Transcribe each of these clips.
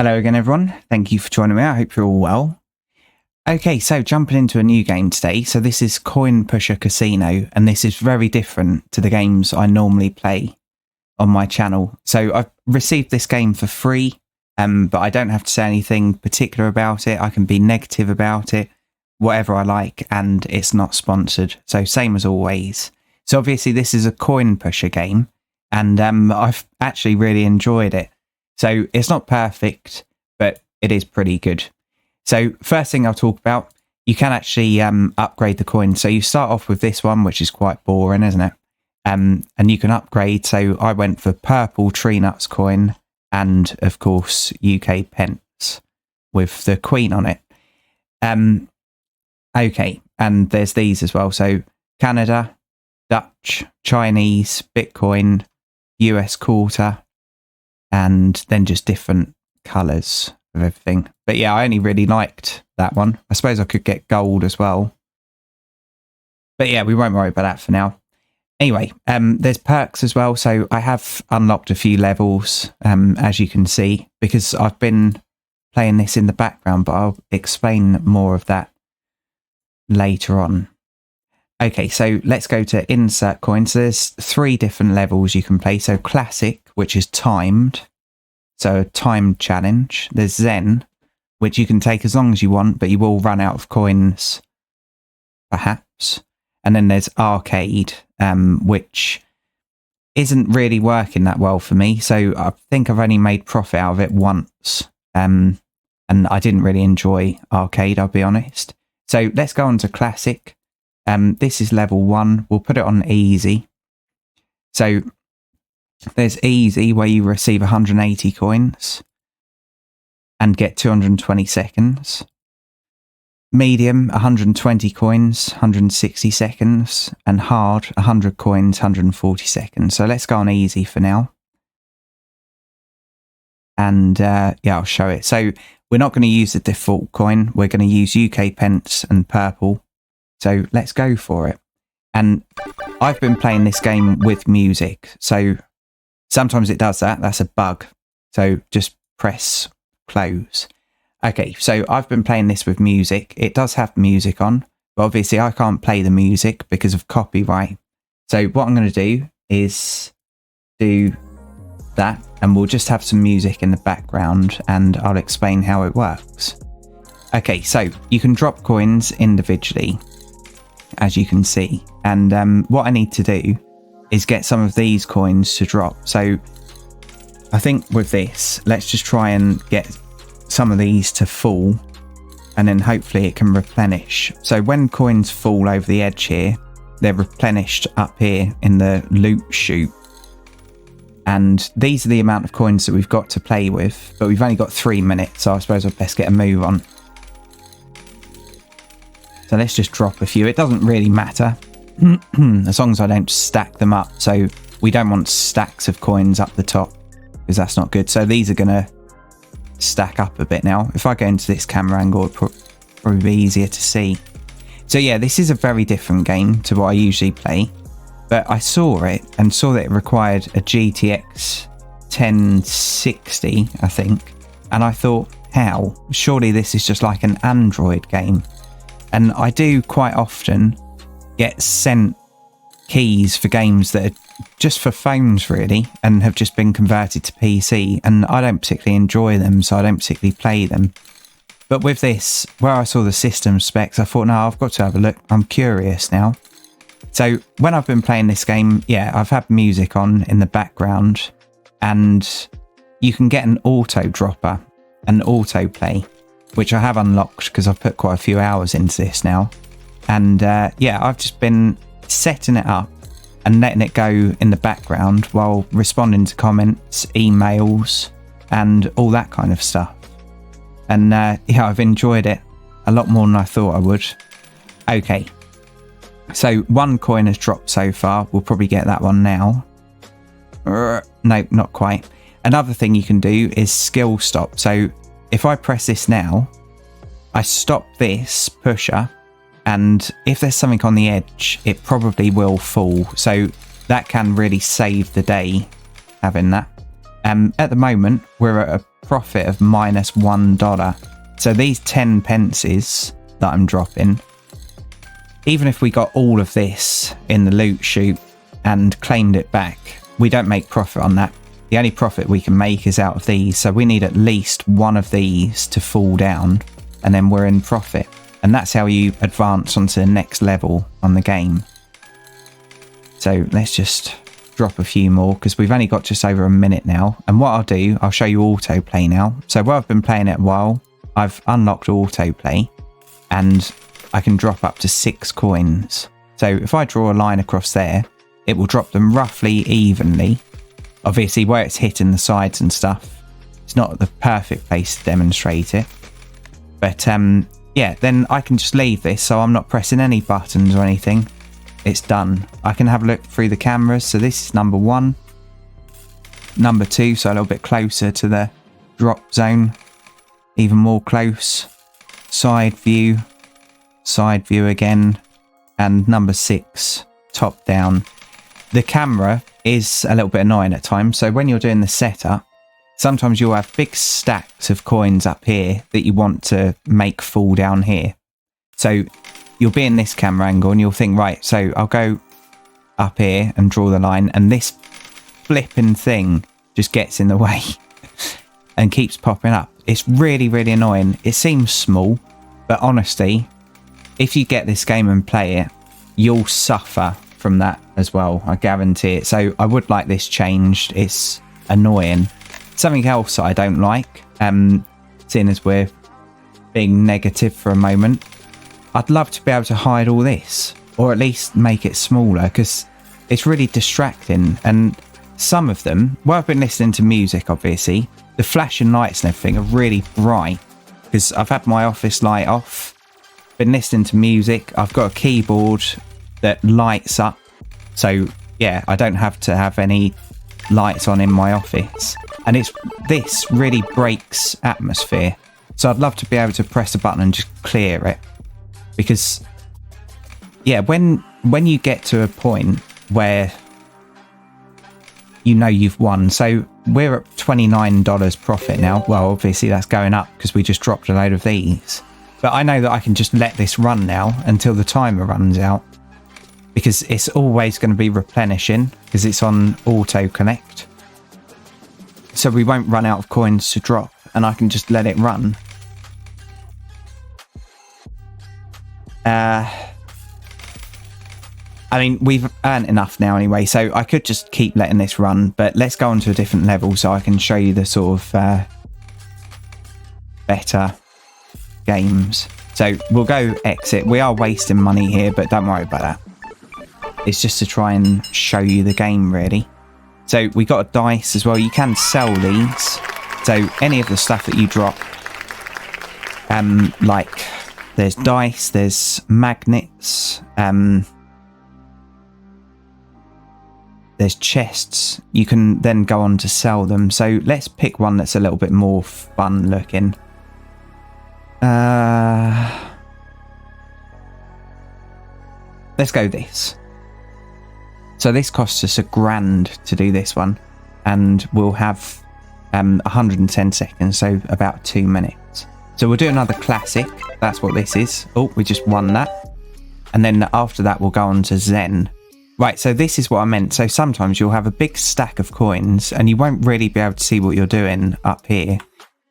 Hello again, everyone. Thank you for joining me. I hope you're all well. Okay, so jumping into a new game today. So this is Coinpusher Casino, and this is very different to the games I normally play on my channel. So I've received this game for free, but I don't have to say anything particular about it. I can be negative about it, whatever I like, and it's not sponsored. So same as always. So obviously this is a coin pusher game, and I've actually really enjoyed it. So it's not perfect, but it is pretty good. So first thing I'll talk about, you can actually upgrade the coin. So you start off with this one, which is quite boring, isn't it? And you can upgrade. So I went for purple tree nuts coin and, of course, UK pence with the queen on it. Okay, and there's these as well. So Canada, Dutch, Chinese, Bitcoin, US quarter, and then just different colours of everything. But yeah, I only really liked that one. I suppose I could get gold as well. But yeah, we won't worry about that for now. Anyway, there's perks as well. So I have unlocked a few levels, as you can see, because I've been playing this in the background, but I'll explain more of that later on. Okay, so let's go to insert coins. So there's 3 different levels you can play. So classic, which is timed. So a timed challenge. There's Zen, which you can take as long as you want, but you will run out of coins, perhaps. And then there's arcade, which isn't really working that well for me. So I think I've only made profit out of it once. And I didn't really enjoy arcade, I'll be honest. So let's go on to classic. This is level 1. We'll put it on easy. So there's easy, where you receive 180 coins and get 220 seconds. Medium, 120 coins, 160 seconds. And hard, 100 coins, 140 seconds. So let's go on easy for now. And yeah, I'll show it. So we're not going to use the default coin. We're going to use UK pence and purple. So let's go for it. And I've been playing this game with music. So sometimes it does that. That's a bug. So just press close. Okay, so I've been playing this with music. It does have music on, but obviously I can't play the music because of copyright. So what I'm going to do is do that, and we'll just have some music in the background, and I'll explain how it works. Okay, so you can drop coins individually, as you can see. And what I need to do is get some of these coins to drop. So I think with this, let's just try and get some of these to fall, and then hopefully it can replenish. So when coins fall over the edge here, they're replenished up here in the loot chute. And these are the amount of coins that we've got to play with, but we've only got 3 minutes, so I suppose I'd best get a move on. So let's just drop a few. It doesn't really matter as long as I don't stack them up. So we don't want stacks of coins up the top, because that's not good. So these are going to stack up a bit now. If I go into this camera angle, it'll probably be easier to see. So yeah, this is a very different game to what I usually play. But I saw it and saw that it required a GTX 1060, I think. And I thought, how? Surely this is just like an Android game. And I do quite often get sent keys for games that are just for phones, really, and have just been converted to PC. And I don't particularly enjoy them, so I don't particularly play them. But with this, where I saw the system specs, I thought, no, I've got to have a look. I'm curious now. So when I've been playing this game, yeah, I've had music on in the background, and you can get an auto dropper, an autoplay, which I have unlocked because I've put quite a few hours into this now. And yeah, I've just been setting it up and letting it go in the background while responding to comments, emails, and all that kind of stuff. And yeah, I've enjoyed it a lot more than I thought I would. Okay. So 1 coin has dropped so far. We'll probably get that one now. Nope, not quite. Another thing you can do is skill stop. So if I press this now, I stop this pusher, and if there's something on the edge, it probably will fall. So that can really save the day, having that. At the moment, we're at a profit of -$1. So these 10 pences that I'm dropping, even if we got all of this in the loot chute and claimed it back, we don't make profit on that. The only profit we can make is out of these. So we need at least one of these to fall down and then we're in profit. And that's how you advance onto the next level on the game. So let's just drop a few more because we've only got just over a minute now. And what I'll do, I'll show you autoplay now. So while I've been playing it a while, I've unlocked autoplay and I can drop up to 6 coins. So if I draw a line across there, it will drop them roughly evenly. Obviously where it's hitting the sides and stuff, it's not the perfect place to demonstrate it. But yeah, then I can just leave this so I'm not pressing any buttons or anything. It's done. I can have a look through the cameras. So this is number 1. Number 2, so a little bit closer to the drop zone. Even more close. Side view again. And number 6, top down. The camera is a little bit annoying at times. So when you're doing the setup, sometimes you'll have big stacks of coins up here that you want to make fall down here. So you'll be in this camera angle and you'll think, right, so I'll go up here and draw the line, and this flipping thing just gets in the way and keeps popping up. It's really, really annoying. It seems small, but honestly, if you get this game and play it, you'll suffer from that as well. I guarantee it. So I would like this changed. It's annoying. Something else I don't like, seeing as we're being negative for a moment, I'd love to be able to hide all this, or at least make it smaller, because it's really distracting. And some of them, well, I've been listening to music, obviously, the flashing lights and everything are really bright, because I've had my office light off, been listening to music, I've got a keyboard that lights up, so yeah, I don't have to have any lights on in my office. And this really breaks atmosphere. So I'd love to be able to press a button and just clear it. Because, yeah, when you get to a point where you know you've won. So we're at $29 profit now. Well, obviously that's going up because we just dropped a load of these. But I know that I can just let this run now until the timer runs out. Because it's always going to be replenishing because it's on auto connect. So we won't run out of coins to drop, and I can just let it run. I mean, we've earned enough now anyway, so I could just keep letting this run, but let's go on to a different level so I can show you the sort of better games. So we'll go exit. We are wasting money here, but don't worry about that. It's just to try and show you the game, really. So we got a dice as well. You can sell these. So any of the stuff that you drop, like there's dice, there's magnets, there's chests. You can then go on to sell them. So let's pick one that's a little bit more fun looking. Let's go this. So this costs us $1,000 to do this one, and we'll have 110 seconds, so about 2 minutes. So we'll do another classic. That's what this is. Oh, we just won that. And then after that, we'll go on to Zen. Right, so this is what I meant. So sometimes you'll have a big stack of coins and you won't really be able to see what you're doing up here.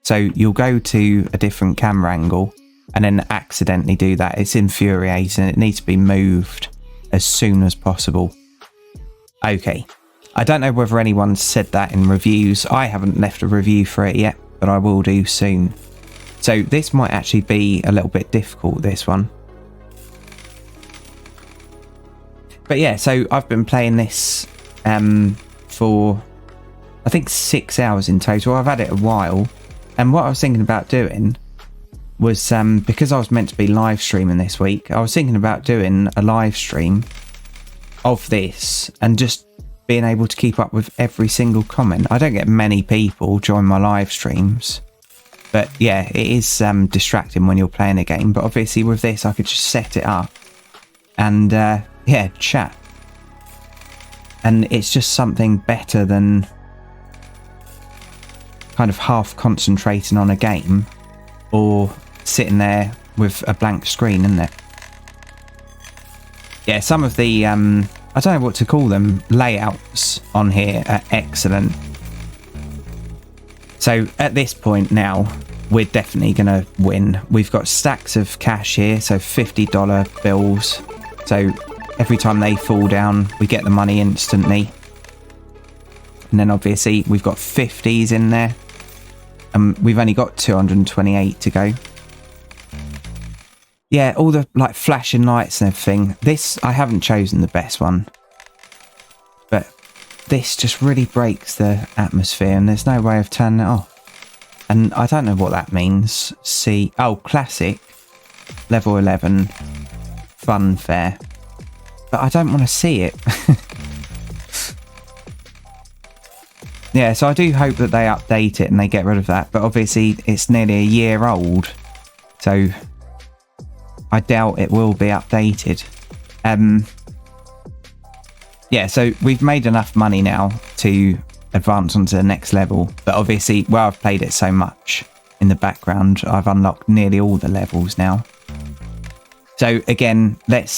So you'll go to a different camera angle and then accidentally do that. It's infuriating. It needs to be moved as soon as possible. Okay, I don't know whether anyone's said that in reviews. I haven't left a review for it yet, but I will do soon. So this might actually be a little bit difficult, this one. But yeah, so I've been playing this for, I think, 6 hours in total. I've had it a while. And what I was thinking about doing was, because I was meant to be live streaming this week, I was thinking about doing a live stream of this and just being able to keep up with every single comment. I don't get many people join my live streams, but yeah, it is distracting when you're playing a game. But obviously with this, I could just set it up and yeah, chat, and it's just something better than kind of half concentrating on a game or sitting there with a blank screen, isn't it? Yeah, some of the, I don't know what to call them, layouts on here are excellent. So at this point now, we're definitely going to win. We've got stacks of cash here, so $50 bills. So every time they fall down, we get the money instantly. And then obviously we've got 50s in there. And we've only got 228 to go. Yeah, all the like flashing lights and everything. This, I haven't chosen the best one. But this just really breaks the atmosphere and there's no way of turning it off. And I don't know what that means. See, oh, classic, level 11, fun fair. But I don't want to see it. Yeah, so I do hope that they update it and they get rid of that. But obviously it's nearly a year old. So I doubt it will be updated. Yeah, so we've made enough money now to advance onto the next level. But obviously, where I've played it so much in the background, I've unlocked nearly all the levels now. So again, let's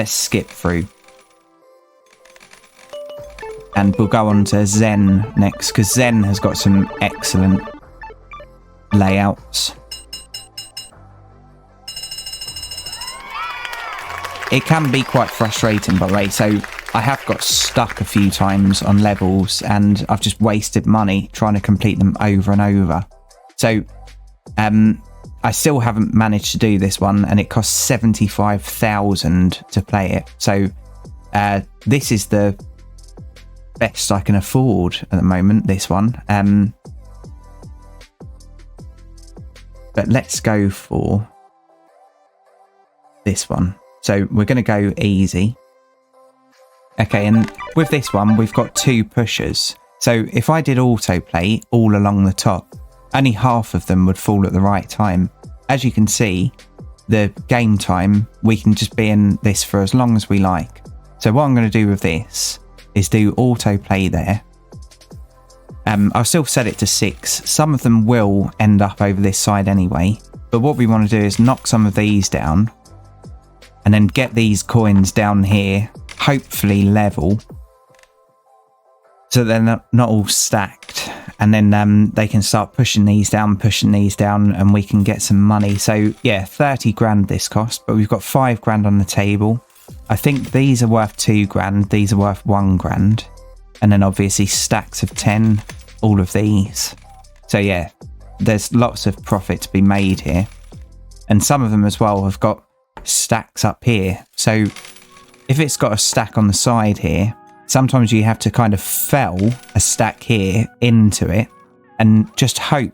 skip through. And we'll go on to Zen next, because Zen has got some excellent layouts. It can be quite frustrating, by the way. So I have got stuck a few times on levels and I've just wasted money trying to complete them over and over. So I still haven't managed to do this one and it costs 75,000 to play it. So this is the best I can afford at the moment, this one. But let's go for this one. So we're going to go easy. Okay, and with this one, we've got 2 pushers. So if I did autoplay all along the top, only half of them would fall at the right time. As you can see, the game time, we can just be in this for as long as we like. So what I'm going to do with this is do autoplay there. I'll still set it to 6. Some of them will end up over this side anyway. But what we want to do is knock some of these down. And then get these coins down here, hopefully level. So they're not all stacked. And then they can start pushing these down, and we can get some money. So yeah, 30 grand this cost, but we've got 5 grand on the table. I think these are worth 2 grand, these are worth 1 grand. And then obviously stacks of 10, all of these. So yeah, there's lots of profit to be made here. And some of them as well have got stacks up here. So if it's got a stack on the side here, sometimes you have to kind of fell a stack here into it and just hope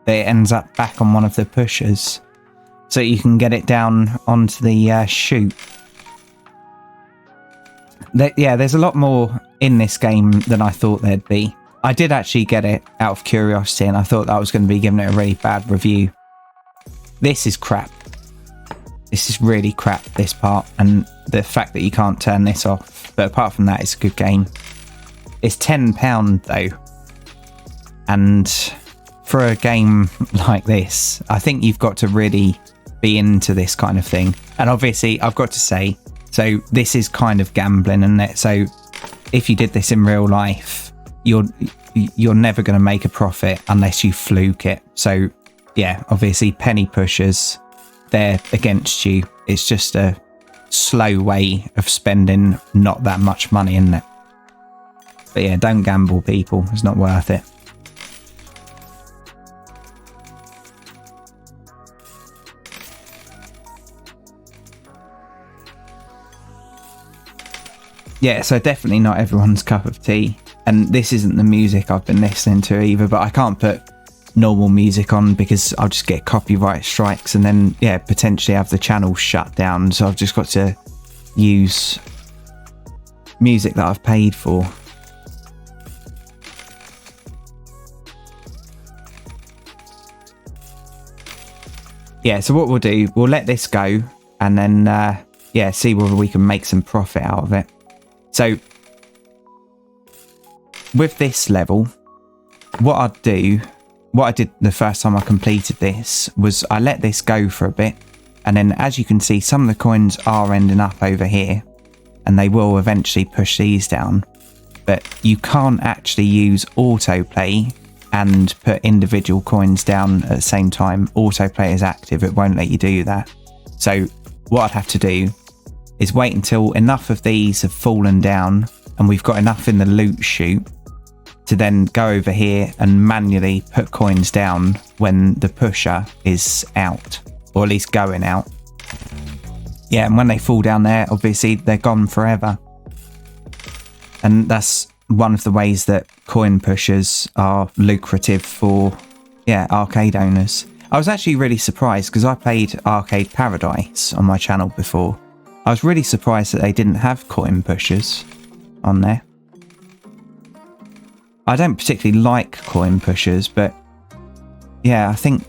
that it ends up back on one of the pushers so you can get it down onto the chute. Yeah, there's a lot more in this game than I thought there'd be. I did actually get it out of curiosity and I thought that I was going to be giving it a really bad review. This is crap. This is really crap, this part, and the fact that you can't turn this off. But apart from that, it's a good game. It's £10 though. And for a game like this, I think you've got to really be into this kind of thing. And obviously, I've got to say, so this is kind of gambling, isn't it? So if you did this in real life, you're never going to make a profit unless you fluke it. So yeah, obviously penny pushers, they're against you. It's just a slow way of spending not that much money, isn't it? But yeah, don't gamble, people. It's not worth it. Yeah, so definitely not everyone's cup of tea. And this isn't the music I've been listening to either, but I can't put normal music on because I'll just get copyright strikes and then yeah, potentially have the channel shut down. So I've just got to use music that I've paid for. Yeah, so what we'll do, we'll let this go and then yeah, see whether we can make some profit out of it. So with this level, what I did the first time I completed this was I let this go for a bit, and then as you can see, some of the coins are ending up over here, and they will eventually push these down. But you can't actually use autoplay and put individual coins down at the same time. Autoplay is active, it won't let you do that. So what I'd have to do is wait until enough of these have fallen down and we've got enough in the loot chute to then go over here and manually put coins down when the pusher is out, or at least going out. Yeah, and when they fall down there, obviously they're gone forever. And that's one of the ways that coin pushers are lucrative for, arcade owners. I was actually really surprised because I played Arcade Paradise on my channel before. I was really surprised that they didn't have coin pushers on there. I don't particularly like coin pushers, but yeah, I think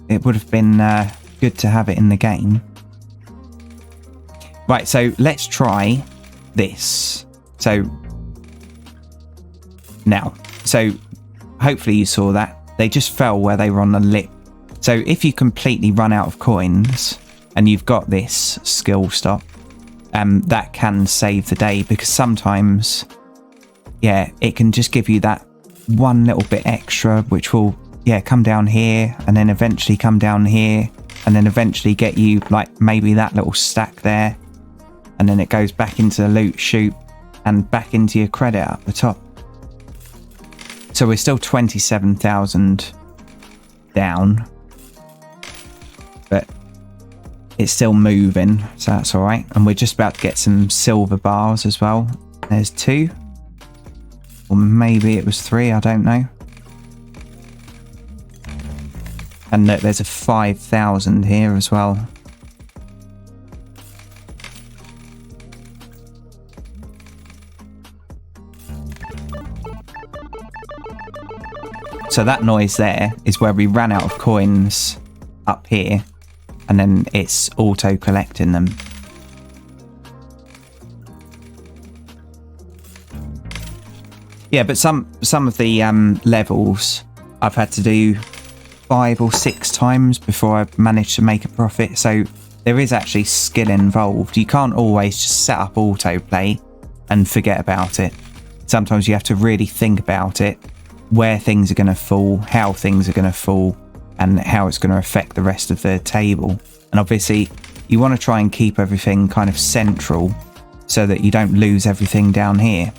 it would have been good to have it in the game. Right, so let's try this. So now, hopefully you saw that. They just fell where they were on the lip. So if you completely run out of coins and you've got this skill stop, that can save the day, because sometimes, it can just give you that one little bit extra, which will, come down here and then eventually come down here and then eventually get you like maybe that little stack there. And then it goes back into the loot chute and back into your credit at the top. So we're still 27,000 down, but it's still moving, so that's all right. And we're just about to get some silver bars as well. There's 2, or maybe it was 3, I don't know. And look, there's a 5,000 here as well. So that noise there is where we ran out of coins up here, and then it's auto collecting them. Yeah, but some of the levels I've had to do 5 or 6 times before I've managed to make a profit. So there is actually skill involved. You can't always just set up autoplay and forget about it. Sometimes you have to really think about it, where things are going to fall, how things are going to fall, and how it's going to affect the rest of the table. And obviously you want to try and keep everything kind of central so that you don't lose everything down here.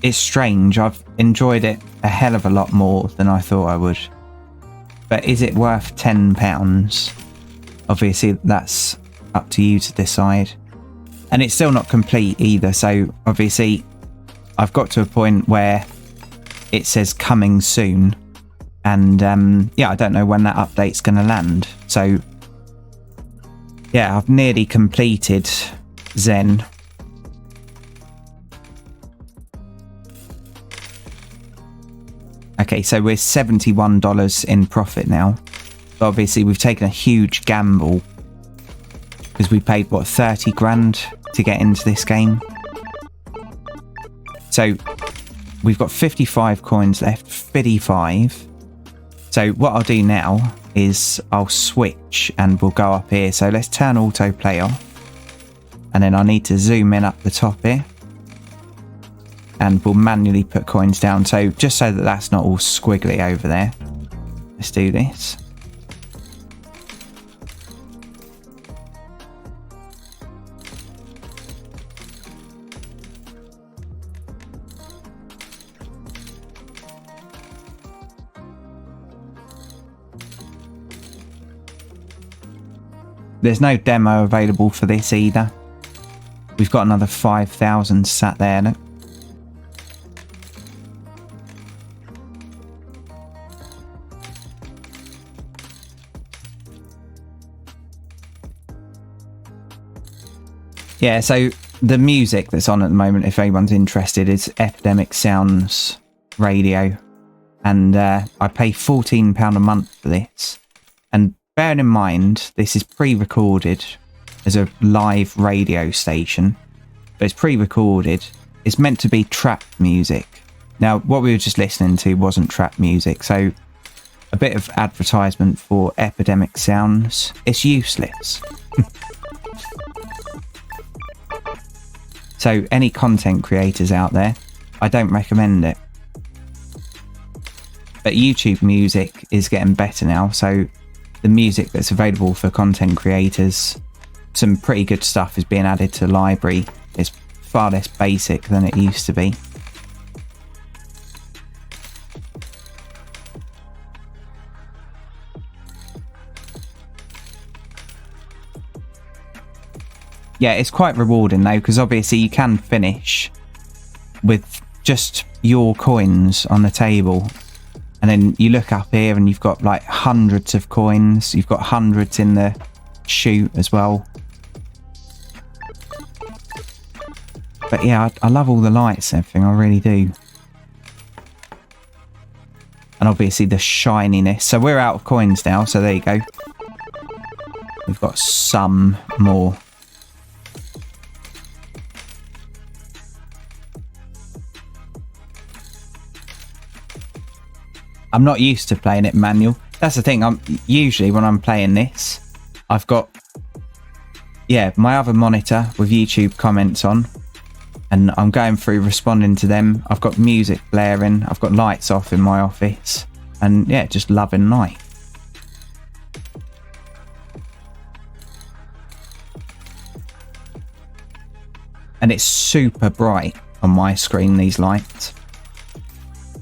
It's strange, I've enjoyed it a hell of a lot more than I thought I would. But is it worth £10? Obviously that's up to you to decide. And it's still not complete either, so obviously I've got to a point where it says coming soon, and I don't know when that update's going to land. So I've nearly completed Zen. Okay, so we're $71 in profit now. But obviously we've taken a huge gamble because we paid, what, 30 grand to get into this game. So we've got 55 coins left, 55. So what I'll do now is I'll switch and we'll go up here. So let's turn autoplay off. And then I need to zoom in up the top here. And we'll manually put coins down. So just so that that's not all squiggly over there. Let's do this. There's no demo available for this either. We've got another 5,000 sat there. Look. Yeah, so the music that's on at the moment, if anyone's interested, is Epidemic Sounds Radio. And I pay £14 a month for this. And bearing in mind, this is pre-recorded as a live radio station. But it's pre-recorded. It's meant to be trap music. Now, what we were just listening to wasn't trap music, so a bit of advertisement for Epidemic Sounds. It's useless. So any content creators out there, I don't recommend it. But YouTube music is getting better now, so the music that's available for content creators, some pretty good stuff is being added to the library. It's far less basic than it used to be. Yeah, it's quite rewarding though, because obviously you can finish with just your coins on the table. And then you look up here and you've got like hundreds of coins. You've got hundreds in the chute as well. But yeah, I love all the lights and everything. I really do. And obviously the shininess. So we're out of coins now. So there you go. We've got some more. I'm not used to playing it manual. That's the thing. Usually when I'm playing this, I've got, yeah, my other monitor with YouTube comments on, and I'm going through responding to them. I've got music blaring. I've got lights off in my office, and yeah, just loving life. And it's super bright on my screen, these lights.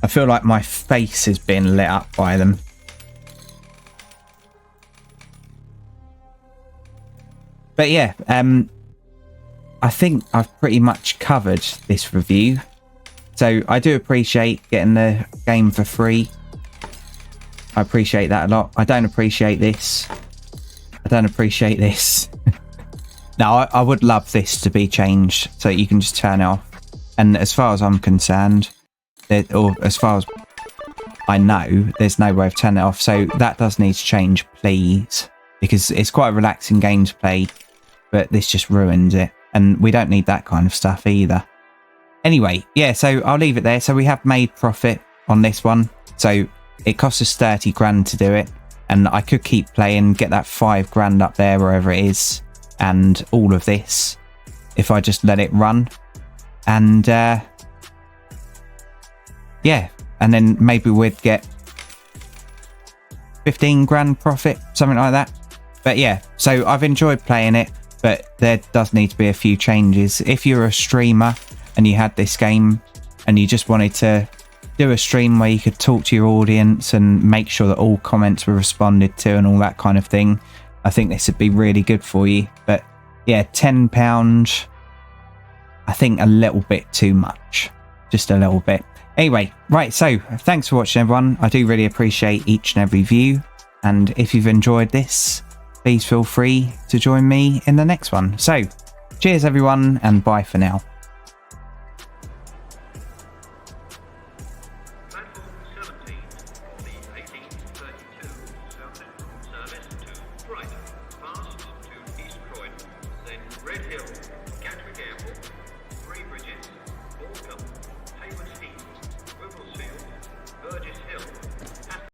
I feel like my face is being lit up by them. But yeah, I think I've pretty much covered this review. So I do appreciate getting the game for free. I appreciate that a lot. I don't appreciate this. I don't appreciate this. Now, I would love this to be changed so you can just turn it off. And as far as I'm concerned, or as far as I know, there's no way of turning it off. So that does need to change, please, because it's quite a relaxing game to play, but this just ruins it. And we don't need that kind of stuff either. Anyway, yeah, so I'll leave it there. So we have made profit on this one. So it cost us 30 grand to do it. And I could keep playing, get that 5 grand up there, wherever it is. And all of this, if I just let it run. And yeah, and then maybe we'd get 15 grand profit, something like that. But yeah, so I've enjoyed playing it, but there does need to be a few changes. If you're a streamer and you had this game and you just wanted to do a stream where you could talk to your audience and make sure that all comments were responded to and all that kind of thing, I think this would be really good for you. But yeah, £10, I think a little bit too much, just a little bit. Anyway, right, so thanks for watching, everyone. I do really appreciate each and every view. And if you've enjoyed this, please feel free to join me in the next one. So, cheers, everyone, and bye for now.